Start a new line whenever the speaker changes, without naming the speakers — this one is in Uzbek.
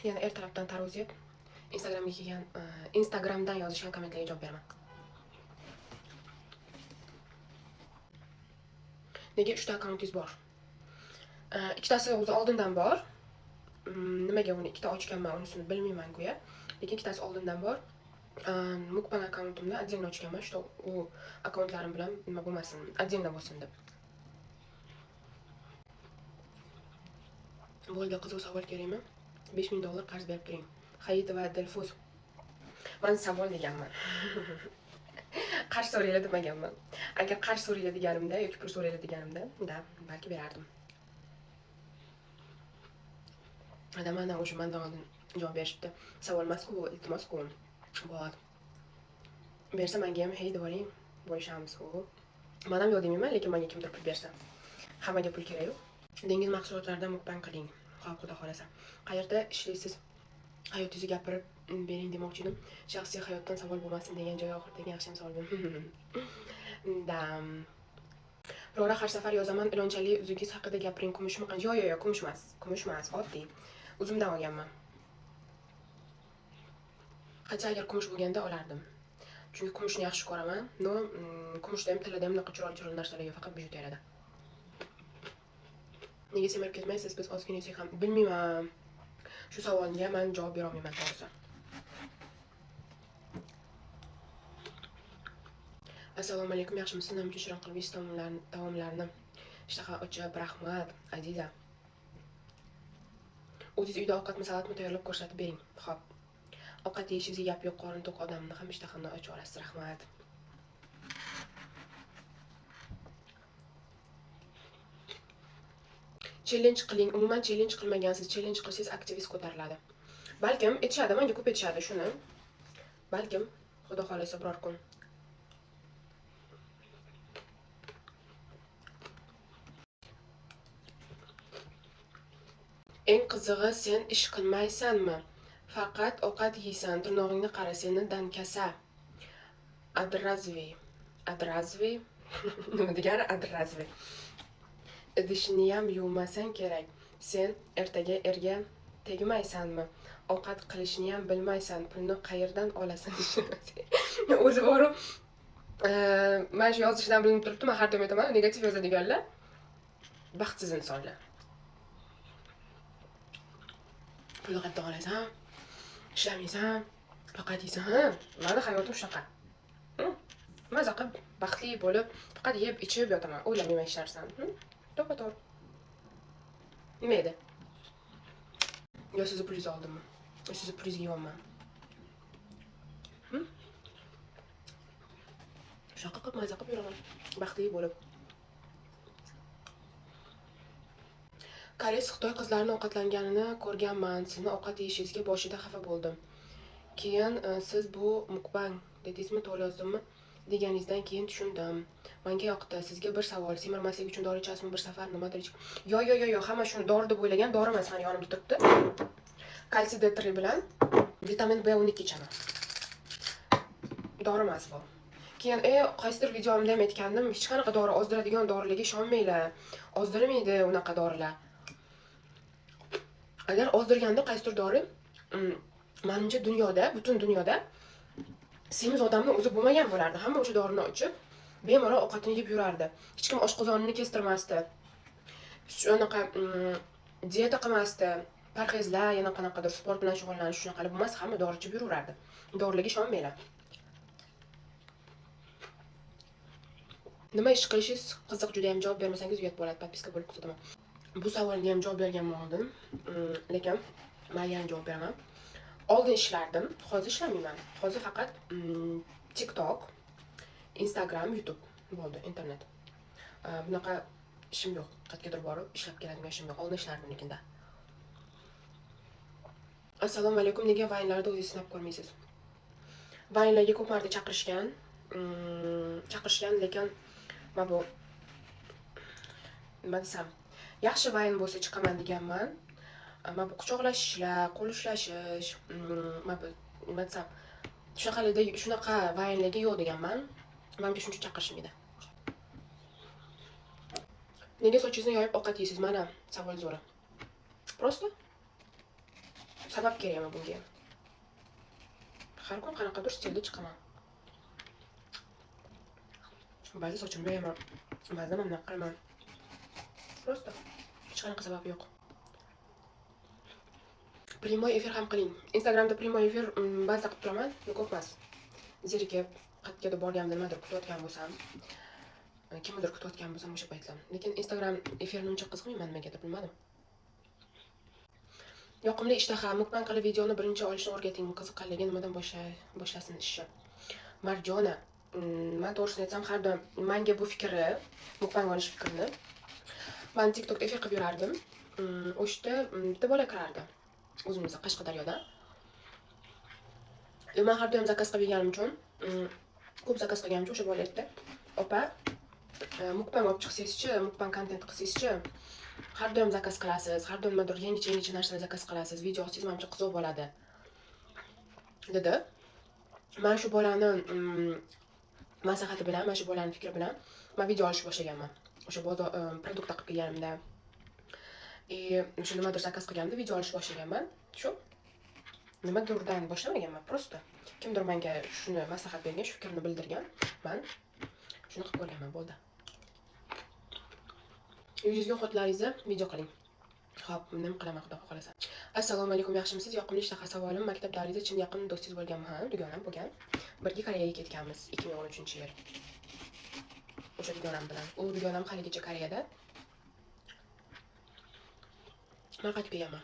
Yana ertalabdan tarvuz yeb, Instagramga kelgan, Instagramdan yozishgan kommentlarga javob beraman. Nega 3 ta akkauntingiz bor? Ikkitasi o'zi oldindan bor. Nimaga uni ikkita ochganman, unisini bilmayman go'yo. Lekin ikkitasi oldindan bor. Mukbang akkauntimni отдельно ochganman, что u akkauntlarim bilan nima bo'lmasin, отдельно bo'lsin deb. Bo'ldi, qiziq savol kerakmi? $5000 qarz berib turing. Hayit va Dilfuz. Men savol deganman. Qarz so'raylar demaganman. Agar qarz so'raylar deganimda yoki pul so'raylar deganimda, balki berardim. Adam mana o'sha mendan oldin javob berishibdi. Savol emas-ku, iltimos-ku. Bo'ladi. Bersa menga ham hey deb oling, bo'lishamiz-ku. Men ham yo'q demayman, lekin menga kimdir pul bersa. Hammaga pul kerak-ku. Dengiz mahsulotlaridan mukbang qiling. Xudo xolasa. Qayerda ishlaysiz? Hayotingizni gapirib bering demoqchi edim. Shaxsiy hayotdan savol bo'lmasin degan joy oxiridagi yaxshi savol bo'ldi. Rora har safar yozaman, ilonchali uzugingiz haqida gapiring. Kumushmi? Yo'q, kumush emas. Kumush emas, oddiy. Uzumdan olganman. Qancha agar kumush bo'lganda olardim. Chunki kumushni yaxshi ko'raman. No, kumushda ham tilida ham chiroyli narsalarga faqat bijuteriyada. Nega semirib ketmaysiz? Biz ozgina yesak ham bilmayman. Shu savolga men javob bera olmayman to'g'risi. Assalomu alaykum, yaxshimisiz? Nima uchun shirin qilib taomlarni ishtaha ochib, rahmat, Aziza. O'zingiz uyda ovqatmi, salatmi tayyorlab ko'rsatib bering. Xo'p. Ovqat yeyishingizga gap yo'q, qorin to'q odamni ham ishtahani ochib olasiz, rahmat. Challenge qiling. Umuman challenge qilmagansiz. Challenge qilsangiz aktivist ko'tariladi. Balkim etishadi, menga ko'p etishadi shuni. Balkim Xudo xolasa biror kun. Eng qizig'i, sen ish qilmaysanmi? Faqat ovqat yeysan, tirnog'ingni qara, seni dankasa. Adrazvi. Nima degani adrazvi? Idishniyam yuvmasang kerak. Sen ertaga erga tegmaysanmi? Ovqat qilishni ham bilmaysan, pulni qayerdan olasan? O'zi bor. Men shu yozishdan bilinib turibdi, men har doim aytaman, negativ yozadiganlar baxtsiz insonlar. Pulni qayerdan olasan? Ishlamaysan, faqat yeysan. Meni hayotim shunaqa. Maza qilib, baxtli bo'lib, faqat yeb, ichib yotaman. O'ylamayman hech narsani. To'g'ri. Nima edi? Yo sizni pulingizni oldimmi? Yo sizni pulingizga yeyapman. Shunaqa qilib maza qilib yuraman, baxtli bo'lib. Koreys Xitoy qizlarini ovqatlanganini ko'rganman. Sizni ovqat yeyishingizga boshida xafa bo'ldim. Keyin siz bu mukbang dedingizmi, to'g'ri yozdimmi? Deganingizdan keyin tushundim. Menga yoqdi. Sizga bir savol. Semirmaslik uchun dori ichasizmi bir safar nimadir? Yo'q, hamma shuni dori deb o'ylagan. Dori emas, meni yonimda turibdi. Kalsiy D3 bilan vitamin B12 ichaman. Dori emas bu. Keyin qaysidir videomda ham aytgandim, hech qanaqa dori ozdiradigan dorilarga ishonmanglar. Ozdirmaydi unaqa dorilar. Agar ozdirganda qaysidir dori, menimcha butun dunyoda semiz odamning o'zi bo'lmagan bo'lardi. Hamma o'sha dorini ichib, bemalol ovqatini yeb yurardi. Hech kim oshqozonini kestirmasdi. Shunaqa dieta qilmasdi. Parhezlar, yana qanaqadir sport bilan shug'ullanish shunaqa bo'lmas, hamma dori ichib yuraverardi. Dorilarga ishonmanglar. Nima ish qilishingiz qiziq, juda ham javob bermasangiz uyat bo'ladi, podpiska bo'lib ketaman. Bu savolga ham javob berganman oldin, lekin men yana javob beraman. Oldin ishlardim, hozir ishlamayman. Hozir faqat TikTok, Instagram, YouTube bo'ldi, internet. Bunaqa ishim yo'q. Qayergadir borib ishlab keladigan ishim yo'q. Oldin ishlardim lekinda. Assalomu alaykum. Nega vaynlarda o'zingiz sinab ko'rmaysiz? Vaynlarga ko'p marta chaqirishgan, lekin men bu nima desam, yaxshi vayn bo'lsa chiqaman deganman. Men bu quchoqlashishlar, qo'l ushlashish, men bu nima desam, shunaqa vaynlarga yo'q deganman. Menga shuncha chaqirishmaydi. Nega sochingizni yoyib ovqat yeysiz? Mana savol zo'ri. Prosto Sabab kerakmi bunga? Har kun qanaqadir stilda chiqaman. Ba'zi sochimni bo'yaman, ba'zida mana bunaqa qilaman. Просто hech qanaqa sabab yo'q. Primoy efir ham qiling. Instagramda primoy efir ba'zida qilib turaman, ko'p emas. Zerikib, qayergadir borganimda nimadir kutayotgan bo'lsam, kimnidir kutayotgan bo'lsam o'sha paytlar. Lekin Instagram efirini uncha qiziqmayman nimagadir, bilmadim. Yoqimli ishtaha, mukbang qilib videoni birinchi olishni o'rgating. Qiziqqanligi nimadan boshlasin ishni. Marjona, men to'g'risini aytsam, har doim menga bu fikri, mukbang olish fikrini men TikTokda efir qilib yurardim. O'shda bitta bola kirardi. O'zimizda Qashqadaryoda. Men har doim zakaz qilib yeganim uchun, ko'p zakaz qilganim uchun o'sha bola aytdi: "Opa, mukbang olib chiqsangiz-chi, mukbang kontent qilsangiz-chi, har doim zakaz qilasiz, har doim nimadir yangicha narsalar zakaz qilasiz, video olsangiz menimcha qiziq bo'ladi" dedi. Men shu bolani maslahati bilan, mana shu bolaning fikri bilan men video olishni boshlaganman. O'sha bozor produktlar qilib kelganimda, o'sha nimadir zakaz qilganimda video olishni boshlaganman. Shu nimadirdan boshlamaganman, просто kimdir menga shuni maslahat bergan, shu fikrni bildirgan. Men shuni qilib ko'rganman, bo'ldi. Yuzga xotlaringizni video qiling. Xo'p, nima qilaman xudo xolasa. Assalomu alaykum, yaxshimisiz? Yoqimli ishtaha savolim. Maktab davringizda chin yaqin do'stingiz bo'lganmi? Ha, dugonam bo'lgan. Birga Koreyaga ketganmiz 2013-yil. O'sha dugonam bilan. U dugonam haligacha Koreyada. Men qaytib kelganman.